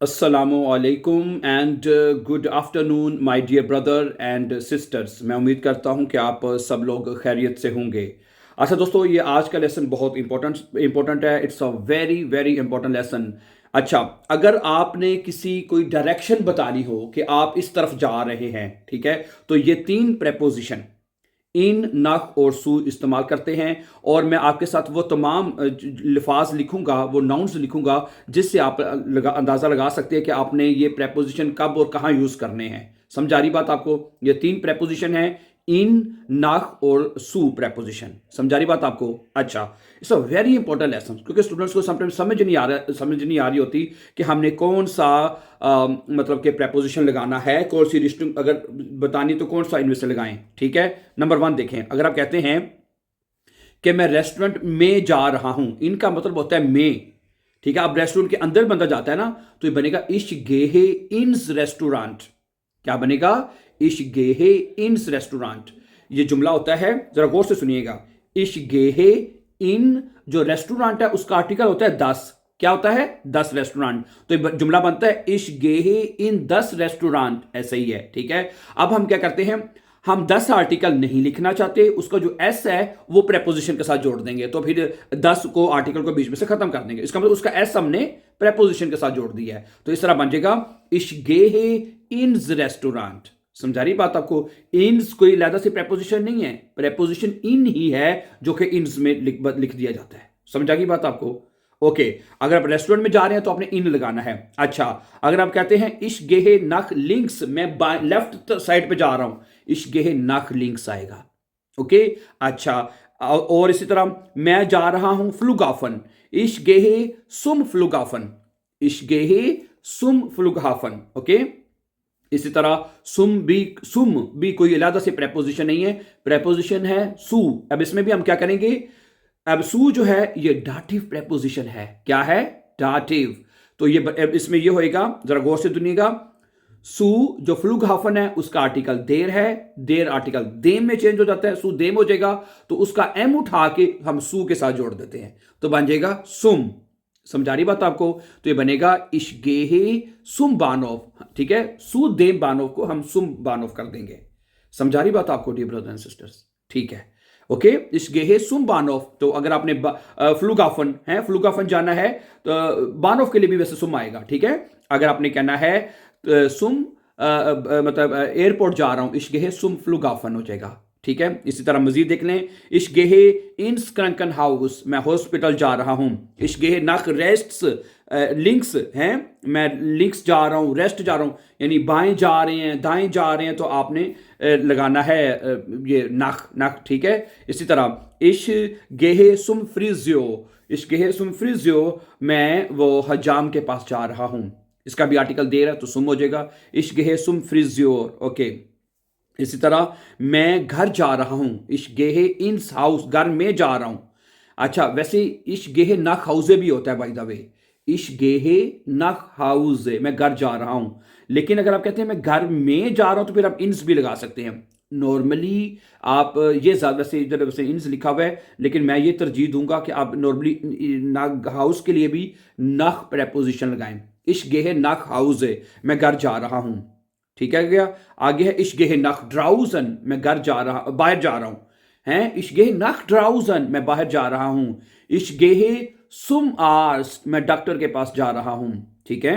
असलकुम and good afternoon my dear brother and sisters. मैं उम्मीद करता हूं कि आप सब लोग खैरियत से होंगे। अच्छा दोस्तों, ये आज का लेसन बहुत इंपॉर्टेंट है। It's a very very important lesson. अच्छा, अगर आपने किसी कोई डायरेक्शन बतानी हो कि आप इस तरफ जा रहे हैं, ठीक है, तो ये तीन प्रेपोजिशन इन, नख और सू इस्तेमाल करते हैं। और मैं आपके साथ वो तमाम लिफाज लिखूंगा, वो नाउन्स लिखूंगा, जिससे आप अंदाज़ा लगा सकते हैं कि आपने ये प्रेपोजिशन कब और कहाँ यूज़ करने हैं। समझ आ रही बात आपको? ये तीन प्रेपोजिशन है, इन, नख और सू प्रेपोजिशन। समझ आ रही बात आपको? अच्छा, it's a very important lesson, क्योंकि स्टूडेंट्स को समटाइम्स समझ नहीं आ रही होती कि हमने कौन सा मतलब कि प्रेपोजिशन लगाना है, कौन सी रिस्ट्रिंग अगर बतानी तो कौन सा इनमें से लगाएं। ठीक है, नंबर वन देखें। अगर आप कहते हैं कि मैं रेस्टोरेंट में जा रहा हूं, इनका मतलब होता है में। ठीक है, अब रेस्टोरेंट के अंदर बंदा जाता है ना, तो ये बनेगा इश गेहे इन्स रेस्टोरेंट। क्या बनेगा? इश गेहे इन्स रेस्टोरेंट। ये जुमला होता है, जरा गौर से सुनिएगा। इश गेहे इन, जो रेस्टोरेंट है उसका आर्टिकल होता है 10। क्या होता है? 10 रेस्टोरेंट। तो ये जुमला बनता है इश गेहे इन 10 रेस्टोरेंट। ऐसे ही है। ठीक है, अब हम क्या करते हैं, हम 10 आर्टिकल नहीं लिखना चाहते, उसका जो एस है वो प्रेपोजिशन के साथ जोड़ देंगे, तो फिर 10 को आर्टिकल को बीच में से खत्म कर देंगे। इसका मतलब उसका एस हमने प्रेपोजिशन के साथ जोड़ दिया है, तो इस तरह बन जाएगा इश गेहे इन्स रेस्टोरेंट। समझा रही बात आपको? इन्स कोई अलग से प्रेपोजिशन नहीं है, प्रेपोजिशन इन ही है जो कि इन्स में लिख दिया जाता है। समझा गई बात आपको? ओके, अगर आप रेस्टोरेंट में जा रहे हैं तो आपने इन लगाना है। अच्छा, अगर आप कहते हैं इश गेहे नख लिंक्स, मैं लेफ्ट साइड पे जा रहा हूं, इश गेहे नख लिंक्स आएगा। ओके, अच्छा, और इसी तरह मैं जा रहा हूं फ्लुगाफन, इश गेहे सुम फ्लुगाफन, इश गेहे सुम फ्लुगाफन। ओके, इसी तरह सुम भी कोई अलग से प्रेपोजिशन नहीं है, प्रेपोजिशन है सू। अब इसमें भी हम क्या करेंगे, अब सू जो है ये डाटिव प्रेपोजिशन है। क्या है? डाटिव। तो ये इसमें ये होएगा, जरा गौर से सुनिएगा। सू जो फ्लुगहाफन है उसका आर्टिकल देर है, देर आर्टिकल देम में चेंज हो जाता है, सू देम हो जाएगा, तो उसका एम उठा के हम सू के साथ जोड़ देते हैं, तो बन जाएगा सुम। समझा रही बात आपको? तो ये बनेगा इशगेहे सुम बानोव। ठीक है, सू देम बानोव को हम सुम बानोव कर देंगे। समझा रही बात आपको डियर ब्रदर्स एंड सिस्टर्स? ठीक है, ओके, इशगेहे सुम बानोव। तो अगर आपने फ्लुगाफन जाना है तो बानोव के लिए भी वैसे सुम आएगा। ठीक है, अगर आपने कहना है सुम मतलब एयरपोर्ट जा रहा हूं, इशगेहे सुम फ्लुगाफन हो जाएगा। ठीक है, इसी तरह मजीद देख लें। इशगेहे इंस क्रंकन हाउस, मैं हॉस्पिटल जा रहा हूं। इशगेहे नख रेस्ट्स लिंक्स हैं, मैं लिंक्स जा रहा हूं, रेस्ट जा रहा हूं, यानी बाएं जा रहे हैं, दाएं जा रहे हैं, तो आपने लगाना है ये नख नख। ठीक है, इसी तरह इश गेहे सुम फ्रिजियो, इश गेहे सुम फ्रिजियो, मैं वो हजाम के पास जा रहा हूं, इसका भी आर्टिकल दे रहा है तो सुम हो जाएगा, इश गेहे सुम फ्रिजियोर। ओके, इसी तरह मैं घर जा रहा हूं, इश गेहे इंस हाउस, घर में जा रहा हूं। अच्छा, वैसे इश गेहे नख हाउसे भी होता है बाय द वे, इश गेहे नख हाउसे, मैं घर जा रहा हूं। लेकिन अगर आप कहते हैं मैं घर में जा रहा हूं तो फिर आप इंस भी लगा सकते हैं। नॉर्मली आप ये ज्यादा वैसे इधर वैसे इंस लिखा हुआ है, लेकिन मैं ये तरजीह दूंगा कि आप नॉर्मली नख हाउस के लिए भी नख प्रेपोजिशन लगाएं। इश गेहे नख हाउसे, मैं घर जा रहा हूं। ठीक है गया? आगे है इश्गे नख ड्राउजन, मैं घर जा रहा, बाहर जा रहा हूं। हैं, इश्गे नख ड्राउजन, मैं बाहर जा रहा हूं। इश्गे सुम आर्स, मैं डॉक्टर के पास जा रहा हूं। ठीक है,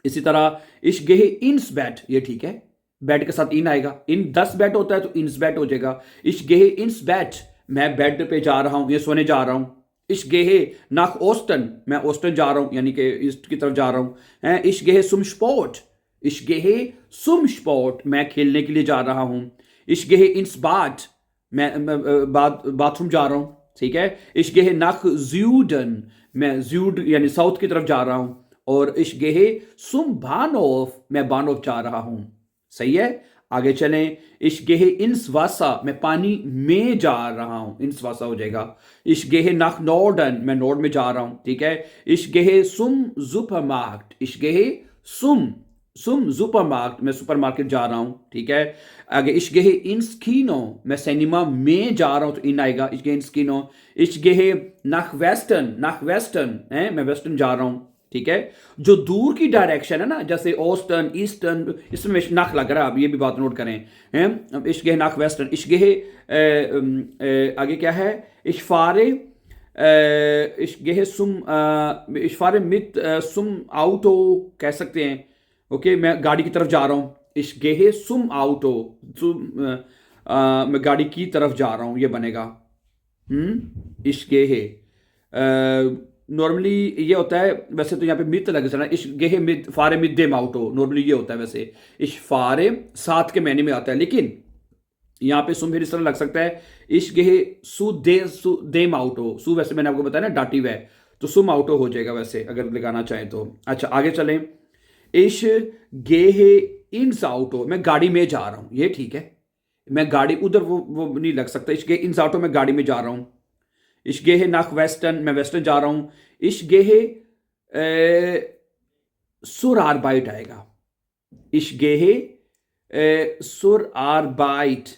इसी तरह इश्गे इंस बैट, ये ठीक है, बैट के साथ इन आएगा, इन 10 बैट होता है तो इंस बैट हो जाएगा। इश्गे इंस बैट, मैं बेड पे जा रहा हूं, ये सोने जा रहा हूं। इश्गे नख ओस्टन, मैं ओस्टन जा रहा हूं, यानी कि ईस्ट की तरफ जा रहा हूं। हैं, इश्गे सुम स्पोर्ट, इश्गेहे सुम स्पोर्ट, मैं खेलने के लिए जा रहा हूं। इश्गेहे इंस बाट, मैं बाथरूम जा रहा हूं। ठीक है, इश्गेहे नख ज्यूडन, मैं ज्यूड यानी साउथ की तरफ जा रहा हूं। और इश्गेहे सुम बानोफ, मैं बानोफ जा रहा हूं। सही है, आगे चलें। इश्गेहे इंस वासा, मैं पानी में जा रहा हूं, इंस वासा हो जाएगा। इश्गेहे नख नॉर्डन, मैं नॉर्ड में जा रहा हूं। ठीक है, इश्गेहे सुम सुपरमार्केट, इश्गेहे सुम सुम सुपरमार्केट, मैं सुपरमार्केट जा रहा हूं। ठीक है, आगे इश्गेहे इंस्कीनो, मैं सिनेमा में जा रहा हूं, तो इन आएगा इश्गे इंस्कीनो। इश्गेहे नख वेस्टर्न, नख वेस्टर्न है, मैं वेस्टर्न जा रहा हूं। ठीक है। जो दूर की डायरेक्शन है ना, जैसे ओस्टर्न ईस्टर्न, इसमें नाक लग रहा है, अब ये भी बात नोट करें हैं। अब इश्गे नाक वेस्टर्न, इश्गे आगे क्या है, इशफारे इश्गे सुम इशफारे मित सुम आउटो कह सकते हैं। ओके, मैं गाड़ी की तरफ जा रहा हूँ, इश्गे सुम आउटो, मैं गाड़ी की तरफ जा रहा हूँ, ये बनेगा इश्गे है। नॉर्मली ये होता है, वैसे तो यहाँ पे मित लग जाना, इश गेहे मित फारे मित दे माउटो, नॉर्मली ये होता है वैसे, इश फारे सात के महीने में आता है, लेकिन यहाँ पे सुम फिर इस तरह लग सकता है, इश गेहे सु दे माउटो, सु वैसे मैंने आपको बताया ना डाटिव है, तो सुम आउटो हो जाएगा वैसे अगर लगाना चाहें तो। अच्छा आगे चलें, इश गेहे इन आउटो, मैं गाड़ी में जा रहा हूँ, ये ठीक है, मैं गाड़ी उधर वो नहीं लग सकता, इश गे इन आउटो, मैं गाड़ी में जा रहा हूँ। इश्गे नाक वेस्टर्न, मैं वेस्टर्न जा रहा हूं। इश्गे सुर आरबाइट आएगा, इश्गे सुर आरबाइट,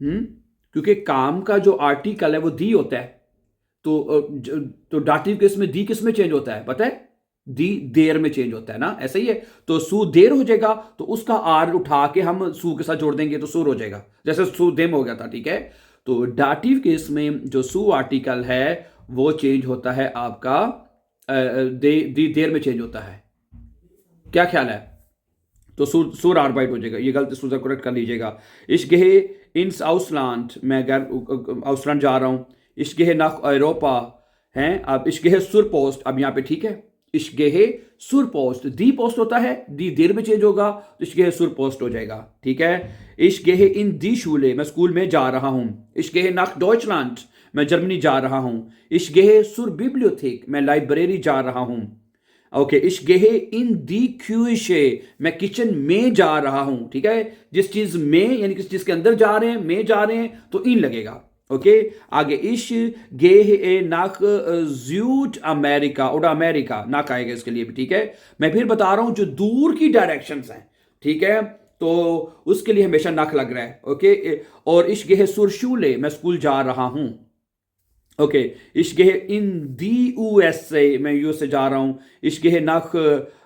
क्योंकि काम का जो आर्टिकल है वो दी होता है, तो डाटिव केस में दी किस में चेंज होता है पता है, दी देर में चेंज होता है ना, ऐसा ही है। तो सु देर हो जाएगा, तो उसका आर उठा के हम सु के साथ जोड़ देंगे तो सुर हो जाएगा, जैसे सु देम हो गया था, ठीक है। तो डाटिव केस में जो सु आर्टिकल है वो चेंज होता है आपका दी देर में चेंज होता है, क्या ख्याल है। तो सुर आरबाइट हो जाएगा, ये गलत सुर करेक्ट कर लीजिएगा। इश्गे इंस आउसलैंड, मैं आउसलैंड जा रहा हूँ। इश्गे नाक यूरोपा हैं, अब इश्गे सुर पोस्ट, अब यहाँ पे ठीक है, इश्गे सुर पोस्ट, दी पोस्ट होता है, दी देर में चेंज होगा, तो इश्गे सुर पोस्ट हो जाएगा, ठीक है। इश्गे इन दी शूले, मैं स्कूल में जा रहा हूं। इश्गे नाक डॉइचलैंड, मैं जर्मनी जा रहा हूं। इश्गे सुर बिब्लियोथेक, मैं लाइब्रेरी जा रहा हूं। ओके, इश्गे इन दी क्यूशे, मैं किचन में जा रहा हूं, ठीक है। जिस चीज में यानी किस चीज के अंदर जा रहे हैं, में जा रहे हैं, तो इन लगेगा। ओके, आगे इश गे नाक ज्यूट अमेरिका, ओडा अमेरिका नाक आएगा इसके लिए भी, ठीक है। मैं फिर बता रहा हूं जो दूर की डायरेक्शंस हैं, ठीक है, तो उसके लिए हमेशा नाक लग रहा है। ओके, और इश गे सुरशूले, मैं स्कूल जा रहा हूं। ओके, इश्गे इन दी यूएसए, मैं यूएसए जा रहा हूं। इश्गे नाक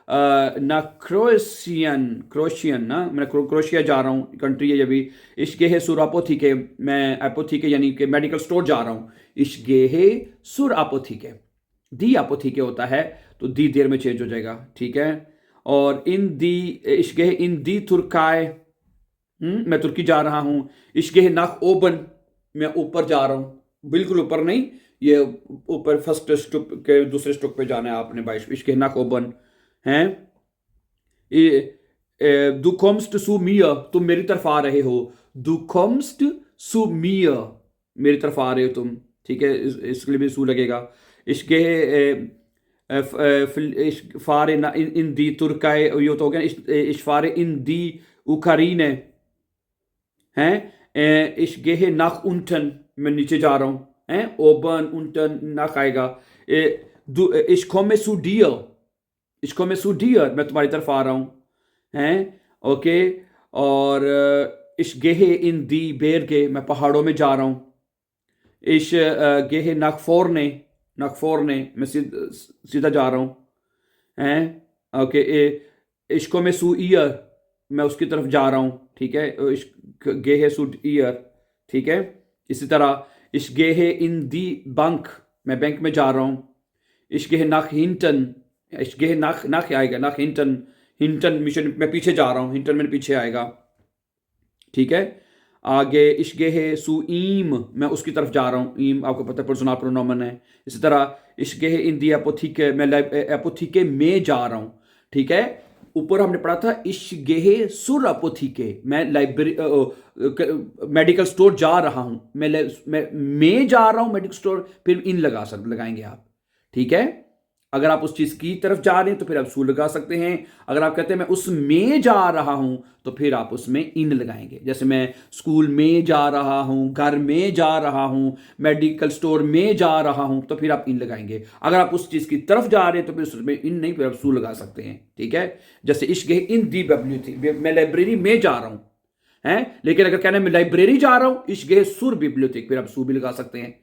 ना क्रोशियन ना, मैं क्रोशिया जा रहा हूँ, कंट्री है ये भी। इश्गे है सुर अपोथिके, मैं अपोथिके यानी कि मेडिकल स्टोर जा रहा हूँ। इश्गे है सुर अपोथिके, दी अपोथिके होता है, तो दी देर में चेंज हो जाएगा, ठीक है। और इन दी इश्गे इन दी तुर्काय, मैं तुर्की जा रहा हूँ। इश्गे नाक ओबन, मैं ऊपर जा रहा हूँ, बिल्कुल ऊपर नहीं, ये ऊपर फर्स्ट स्टॉप के दूसरे स्टॉप पे जाना है आपने, बाईस इश्के नाक ओबन हैं। दु कॉम्स्ट सु मिया, तुम मेरी तरफ आ रहे हो। दु कॉम्स्ट सु मिया, मेरी तरफ आ रहे हो तुम, ठीक है, इसके लिए भी सु लगेगा। इसके फारे इन दी तुर्काय, ये तो हो गया। इशफारे इन दी उकारीने हैं। इश्गे नाक उंटन, मैं नीचे जा रहा हूँ, हैं। ओबन उंटन नाक आएगा। इश्को में सु डियर, इसको मैं सु डियर, मैं तुम्हारी तरफ आ रहा हूँ, हैं। ओके, और इश गेहे इन दी बेर के, मैं पहाड़ों में जा रहा हूँ। इश गेहे नाकफोरने, नाकफोरने, मैं सीधा जा रहा हूँ, हैं। ओके, इश्को में सु ईयर, मैं उसकी तरफ जा रहा हूँ, ठीक है। गेहे सु ईयर, ठीक है। इसी तरह इश गेहे इन दी बैंक, मैं बैंक में जा रहा हूँ। इश गेहे नाक हिंटन, इश्गे नाक नाक आएगा, नाक हिंटन, हिंटन मिशन, मैं पीछे जा रहा हूँ, हिंटन मेरे पीछे आएगा, ठीक है। आगे इश्गे है सुईम, मैं उसकी तरफ जा रहा हूँ, ईम आपको पता है पर्सनल प्रोनोमन है। इसी तरह इश्गे है इन दी एपोथिके, मैं एपोथिके में जा रहा हूँ, ठीक है। ऊपर हमने पढ़ा था इश्गे सुर अपोथिके, मैं लाइब्रेरी मेडिकल स्टोर जा रहा हूँ, मैं जा रहा हूँ मेडिकल स्टोर, फिर इन लगाएंगे आप, ठीक है। अगर आप उस चीज की तरफ जा रहे हैं तो फिर आप सु लगा सकते हैं। अगर आप कहते हैं मैं उसमें जा रहा हूं, तो फिर आप उसमें इन लगाएंगे। जैसे मैं स्कूल में जा रहा हूं, घर में जा रहा हूं, मेडिकल स्टोर में जा रहा हूं, तो फिर आप इन लगाएंगे। अगर आप उस चीज की तरफ जा रहे हैं तो फिर उसमें इन नहीं, फिर आप सु लगा सकते हैं, ठीक है। जैसे इश्क इन दी बब्ल्यू थी, मैं लाइब्रेरी में जा रहा हूं, है। लेकिन अगर कहना है मैं लाइब्रेरी जा रहा हूं, इश्क सुर बिब्लियोथेक, फिर आप सु भी लगा सकते हैं,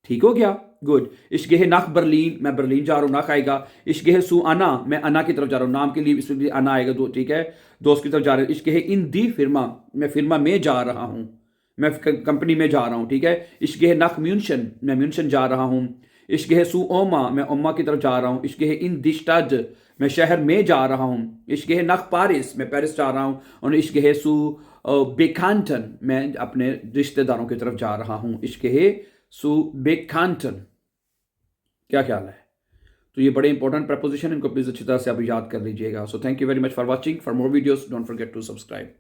ठीक हो गया? गुड। इश्क है नख बर्लिन, मैं बर्लिन जा रहा हूँ, नख आएगा। इश्क है सू अना, मैं अना की तरफ जा रहा हूँ, नाम के लिए इसमें अना आएगा, दो ठीक है, दोस्त की तरफ जा रहे हैं। इश्क है इन दी फिरमा, मैं फिरमा में जा रहा हूँ, मैं कंपनी में जा रहा हूँ, ठीक है। इश्क है नख म्यूनशन, मैं म्यूनशन जा रहा हूँ। इश्क है सू ओमा, मैं ओमा की तरफ जा रहा हूँ। इश्क है इन दिश्तज, मैं शहर में जा रहा हूँ। इश्क है नख पारिस, मैं पेरिस जा रहा हूँ। और इश्क है सू बेकांटन, मैं अपने रिश्तेदारों की तरफ जा रहा हूँ। इश्क है सू बेकांटन। क्या ख्याल है? तो ये बड़े इंपॉर्टेंट प्रपोजिशन, इनको प्लीज अच्छी तरह से आप याद कर लीजिएगा। So thank you very much for watching. For more videos don't forget to subscribe.